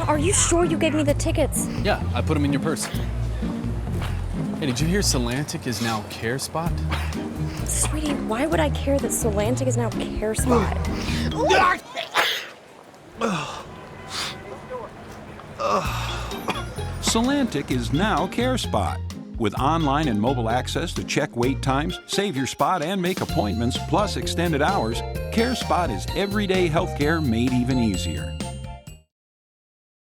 Are you sure you gave me the tickets? Yeah, I put them in your purse. Hey, did you hear Solantic is now CareSpot? Sweetie, why would I care that Solantic is now CareSpot? Solantic is now CareSpot. With online and mobile access to check wait times, save your spot, and make appointments, plus extended hours, CareSpot is everyday healthcare made even easier.